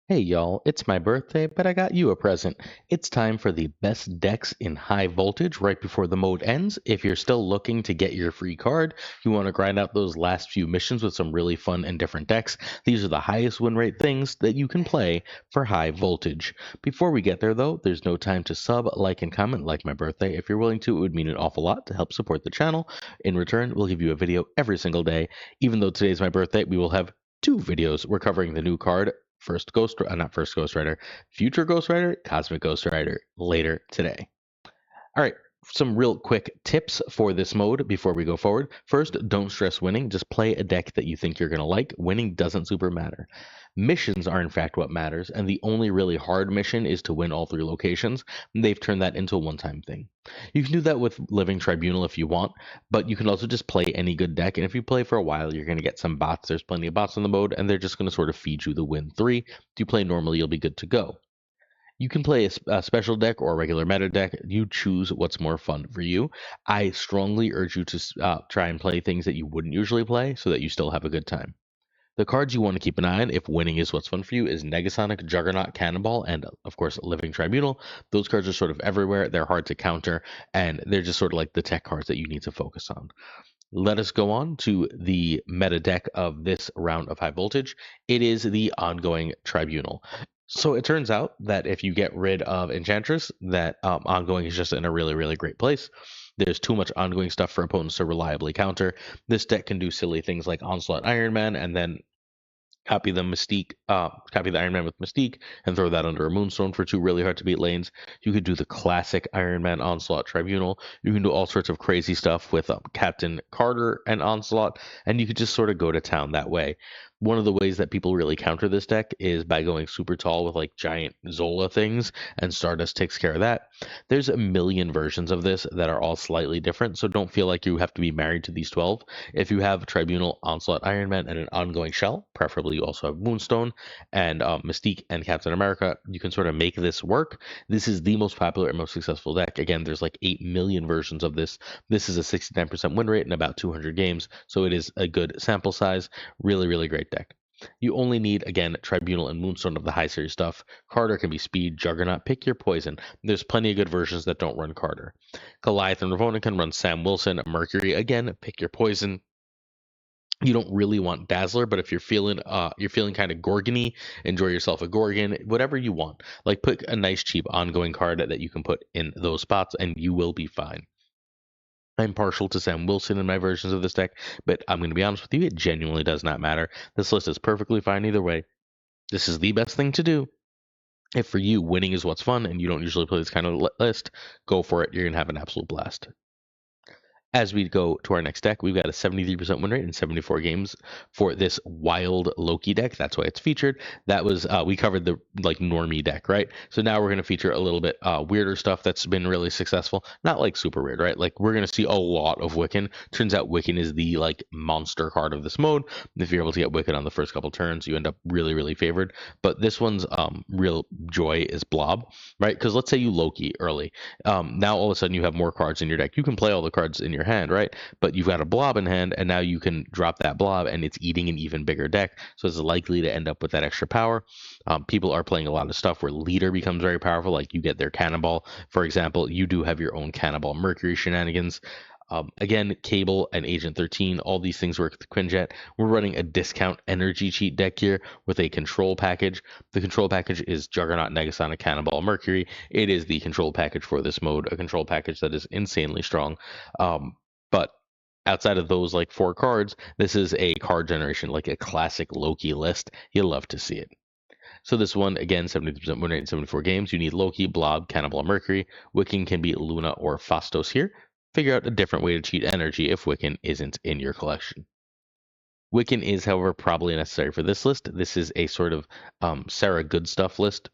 Hey y'all, it's my birthday, but I got you a present. It's time for the best decks in high voltage right before the mode ends. If you're still looking to get your free card, you want to grind out those last few missions with some really fun and different decks. These are the highest win rate things that you can play for high voltage. Before we get there though, there's no time to sub, like, and comment like my birthday. If you're willing to, it would mean an awful lot to help support the channel. In return, we'll give you a video every single day. Even though today's my birthday, we will have two videos. We're covering the new card not first Ghost Rider, future Ghost Rider, Cosmic Ghost Rider later today. All right, some real quick tips for this mode before we go forward. First, don't stress winning. Just play a deck that you think you're going to like. Winning doesn't super matter. Missions are, in fact, what matters, and the only really hard mission is to win all three locations. They've turned that into a one time thing. You can do that with Living Tribunal if you want, but you can also just play any good deck, and if you play for a while, you're going to get some bots. There's plenty of bots in the mode, and they're just going to sort of feed you the win 3. If you play normally, you'll be good to go. You can play a special deck or a regular meta deck. You choose what's more fun for you. I strongly urge you to try and play things that you wouldn't usually play so that you still have a good time. The cards you want to keep an eye on if winning is what's fun for you is Negasonic, Juggernaut, Cannonball, and of course Living Tribunal. Those cards are sort of everywhere. They're hard to counter, and they're just sort of like the tech cards that you need to focus on. Let us go on to the meta deck of this round of high voltage. It is the ongoing Tribunal. So it turns out that if you get rid of Enchantress, that ongoing is just in a really, really great place. There's too much ongoing stuff for opponents to reliably counter. This deck can do silly things like Onslaught Iron Man and then copy the Iron Man with Mystique, and throw that under a Moonstone for two really hard to beat lanes. You could do the classic Iron Man Onslaught Tribunal. You can do all sorts of crazy stuff with Captain Carter and Onslaught, and you could just sort of go to town that way. One of the ways that people really counter this deck is by going super tall with like giant Zola things, and Stardust takes care of that. There's a million versions of this that are all slightly different, so don't feel like you have to be married to these 12. If you have Tribunal, Onslaught, Iron Man, and an ongoing shell, preferably you also have Moonstone and Mystique and Captain America, you can sort of make this work. This is the most popular and most successful deck. Again, there's like 8 million versions of this. This is a 69% win rate in about 200 games, so it is a good sample size. Really, really great deck. You only need, again, Tribunal and Moonstone of the high series stuff. Carter can be speed, Juggernaut, pick your poison. There's plenty of good versions that don't run Carter. Goliath and Ravonna can run Sam Wilson, Mercury, again, pick your poison. You don't really want Dazzler, but if you're feeling kind of Gorgony, enjoy yourself a Gorgon, whatever you want. Like put a nice cheap ongoing card that you can put in those spots and you will be fine. I'm partial to Sam Wilson in my versions of this deck, but I'm going to be honest with you, it genuinely does not matter. This list is perfectly fine either way. This is the best thing to do. If for you, winning is what's fun and you don't usually play this kind of list, go for it. You're going to have an absolute blast. As we go to our next deck, we've got a 73% win rate in 74 games for this wild Loki deck. That's why it's featured. That was we covered the like normie deck, right? So now we're going to feature a little bit weirder stuff that's been really successful. Not like super weird, right? Like we're going to see a lot of Wiccan. Turns out Wiccan is the like monster card of this mode. If you're able to get Wiccan on the first couple turns, you end up really, really favored. But this one's real joy is Blob, right? Because let's say you Loki early. Now all of a sudden you have more cards in your deck. You can play all the cards in your hand, right? But you've got a blob in hand, and now you can drop that blob, and it's eating an even bigger deck, so it's likely to end up with that extra power. People are playing a lot of stuff where leader becomes very powerful, like you get their cannonball, for example. You do have your own cannonball Mercury shenanigans. Again, Cable and Agent 13, all these things work with Quinjet. We're running a discount energy cheat deck here with a control package. The control package is Juggernaut, Negasonic, Cannonball, Mercury. It is the control package for this mode, a control package that is insanely strong. But outside of those like 4 cards, this is a card generation, like a classic Loki list. You'll love to see it. So this one, again, 70% win rate in 74 games. You need Loki, Blob, Cannibal, Mercury. Wiccan can be Luna or Phastos here. Figure out a different way to cheat energy if Wiccan isn't in your collection. Wiccan is, however, probably necessary for this list. This is a sort of Sarah Good Stuff list.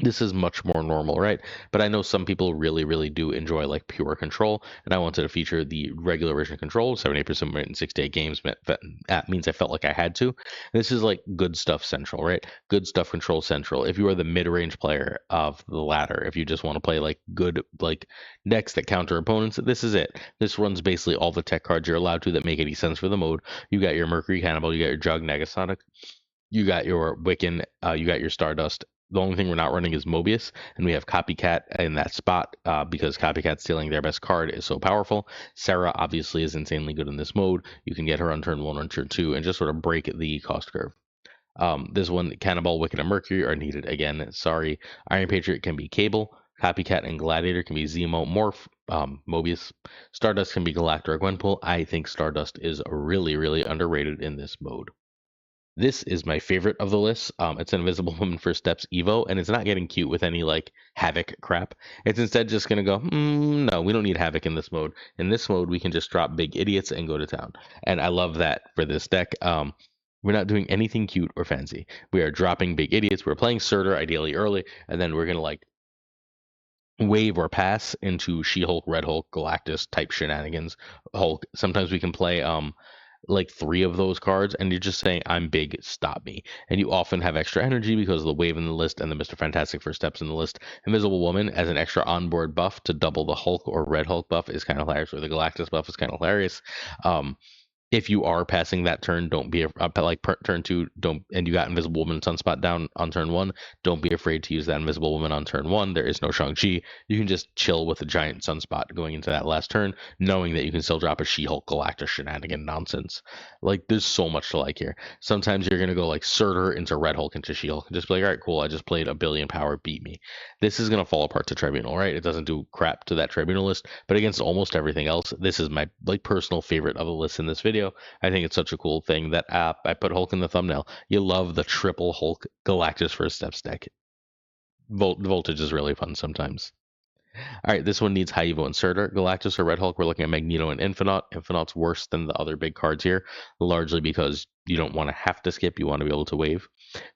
This is much more normal, right? But I know some people really, really do enjoy like pure control, and I wanted to feature the regular version of control. 78% in 68 games. That means I felt like I had to. This is like good stuff central, right? Good stuff control central. If you are the mid-range player of the ladder, if you just want to play like good like decks that counter opponents, this is it. This runs basically all the tech cards you're allowed to that make any sense for the mode. You got your Mercury Cannibal, you got your Jug Negasonic. You got your Wiccan, you got your Stardust. The only thing we're not running is Mobius, and we have Copycat in that spot because Copycat stealing their best card is so powerful. Sarah obviously is insanely good in this mode. You can get her on turn 1 or turn 2 and just sort of break the cost curve. This one, Cannonball, Wicked, and Mercury are needed again. Sorry. Iron Patriot can be Cable. Copycat and Gladiator can be Zemo, Morph, Mobius. Stardust can be Galactor or Gwenpool. I think Stardust is really, really underrated in this mode. This is my favorite of the list. It's an Invisible Woman First Steps Evo, and it's not getting cute with any like Havoc crap. It's instead just gonna go, no, we don't need Havoc in this mode. In this mode, we can just drop Big Idiots and go to town. And I love that for this deck. We're not doing anything cute or fancy. We are dropping Big Idiots. We're playing Surtur ideally early, and then we're gonna like wave or pass into She-Hulk, Red Hulk, Galactus type shenanigans. Hulk. Sometimes we can play like 3 of those cards, and you're just saying, I'm big, stop me. And you often have extra energy because of the wave in the list and the Mr. Fantastic First Steps in the list. Invisible Woman as an extra onboard buff to double the Hulk or Red Hulk buff is kind of hilarious, or the Galactus buff is kind of hilarious. If you are passing that turn, don't be turn 2, don't, and you got Invisible Woman Sunspot down on turn 1, don't be afraid to use that Invisible Woman on turn 1. There is no Shang-Chi. You can just chill with a giant Sunspot going into that last turn, knowing that you can still drop a She-Hulk Galactus shenanigan nonsense. Like, there's so much to like here. Sometimes you're going to go like Surtur into Red Hulk into She-Hulk and just be like, all right, cool, I just played a billion power, beat me. This is going to fall apart to Tribunal, right? It doesn't do crap to that Tribunal list, but against almost everything else, this is my like personal favorite of the list in this video. I think it's such a cool thing that I put Hulk in the thumbnail. You love the triple Hulk Galactus First Steps deck. Voltage is really fun sometimes. All right, this one needs High Evo and Surtur. Galactus or Red Hulk, we're looking at Magneto and Infinite. Infinite's worse than the other big cards here, largely because you don't want to have to skip. You want to be able to wave.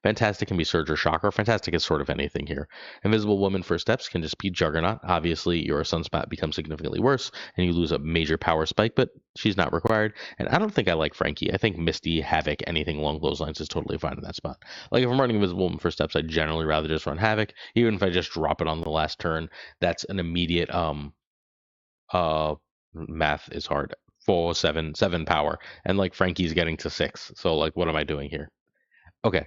Fantastic can be Surge or Shocker. Fantastic is sort of anything here. Invisible Woman First Steps can just be Juggernaut. Obviously, your Sunspot becomes significantly worse, and you lose a major power spike, but she's not required. And I don't think I like Frankie. I think Misty, Havoc, anything along those lines is totally fine in that spot. Like, if I'm running Invisible Woman First Steps, I'd generally rather just run Havoc. Even if I just drop it on the last turn, that's an immediate, math is hard. 4, 7 power. And, like, Frankie's getting to 6. So, like, what am I doing here? Okay.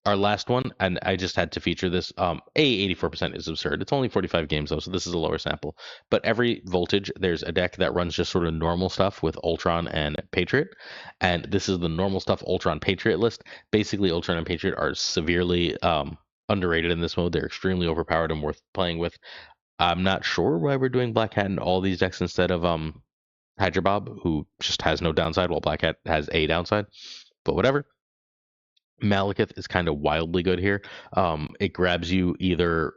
Our last one, and I just had to feature this. 84% is absurd. It's only 45 games though, so this is a lower sample. But every voltage, there's a deck that runs just sort of normal stuff with Ultron and Patriot, and this is the normal stuff Ultron Patriot list. Basically, Ultron and Patriot are severely underrated in this mode. They're extremely overpowered and worth playing with. I'm not sure why we're doing Black Hat in all these decks instead of Hydra Bob, who just has no downside, while Black Hat has a downside. But whatever. Malekith is kind of wildly good here. It grabs you either.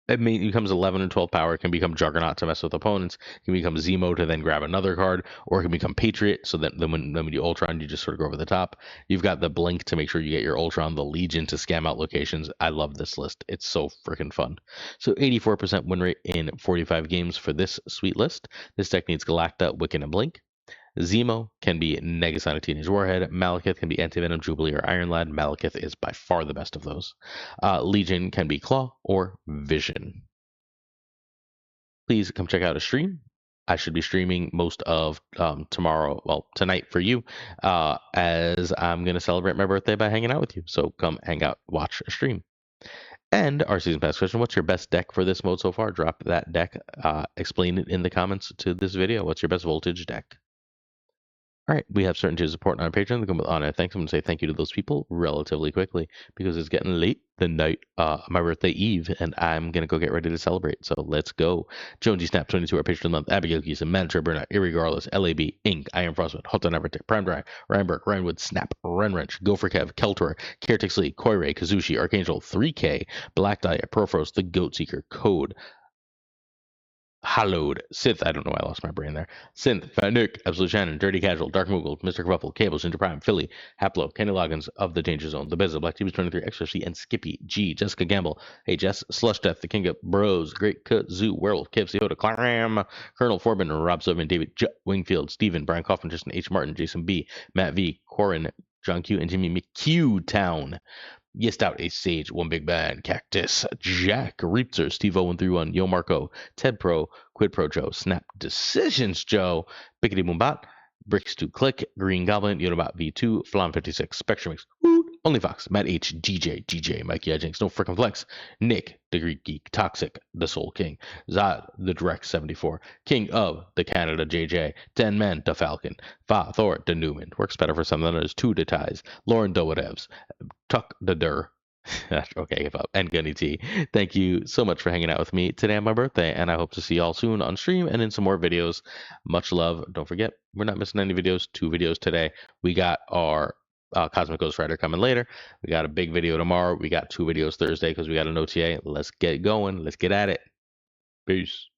It becomes 11 and 12 power. It can become Juggernaut to mess with opponents. It can become Zemo to then grab another card, or it can become Patriot. So that then when you Ultron, you just sort of go over the top. You've got the Blink to make sure you get your Ultron, the Legion to scam out locations. I love this list. It's so freaking fun. So 84% win rate in 45 games for this sweet list. This deck needs Galacta, Wiccan, and Blink. Zemo can be Negasonic Teenage Warhead. Malekith can be Antivenom, Jubilee, or Iron Lad. Malekith is by far the best of those. Legion can be Claw or Vision. Please come check out a stream. I should be streaming most of tomorrow, well, tonight for you, as I'm going to celebrate my birthday by hanging out with you. So come hang out, watch a stream. And our season pass question, what's your best deck for this mode so far? Drop that deck, explain it in the comments to this video. What's your best voltage deck? All right, we have certain tiers of support on our Patreon. Come with honor. Thanks. I'm going to say thank you to those people relatively quickly because it's getting late the night, my birthday eve, and I'm going to go get ready to celebrate. So let's go. Jonesy Snap, 22, our patron of the month. Abigail Keeson, Manager Burnout, Irregardless, LAB, Inc., Iron Frostwood, Hot on Evertick, Prime Dry, Ryan Burke, Ryanwood, Snap, Renwrench, Gopher Kev, Keltor, Caretix Lee, Koirei, Kazushi, Archangel, 3K, Black Dye, Profros, The Goat Seeker, Code, Hallowed, Sith, I don't know why I lost my brain there. Synth, Fat Nick, Absolute Shannon, Dirty Casual, Dark Moogle, Mr. Kerfuffle, Cables, Ginger Prime, Philly, Haplo, Kenny Loggins of the Danger Zone, The Bezza, Black Tubes 23, XRC, and Skippy, G, Jessica Gamble, Hey Jess, Slush Death, The King of Bros, Great Cut, Zoo, Werewolf, KFC Yoda, Clam, Colonel Forbin, Rob Sullivan, David J. Wingfield, Steven, Brian Kaufman, Justin H. Martin, Jason B., Matt V., Corin, John Q., and Jimmy McHugh Town. Yest Out, Ace Sage, One Big Bad, Cactus, Jack, Reapster, Steve 0131, Yo Marco, Ted Pro, Quid Pro Joe, Snap Decisions Joe, Bickety Boombat, Bricks to Click, Green Goblin, Unibot V2, Flam 56, Spectrum Mix, Woot, Only Fox, Matt H, DJ, Mikey Edgings, No Frickin' Flex, Nick, the Greek Geek, Toxic, the Soul King, Zod, the Direct 74, King of the Canada JJ, 10 Men, the Falcon, Fa Thor, the Newman, works better for some than others, 2 the Ties, Lauren Dowadevs, Tuck the Dur. Okay, give up. And Gunny T. Thank you so much for hanging out with me today on my birthday, and I hope to see y'all soon on stream and in some more videos. Much love. Don't forget, we're not missing any videos. 2 videos today. We got our Cosmic Ghost Rider coming later. We got a big video tomorrow. We got 2 videos Thursday because we got an OTA. Let's get going. Let's get at it. Peace.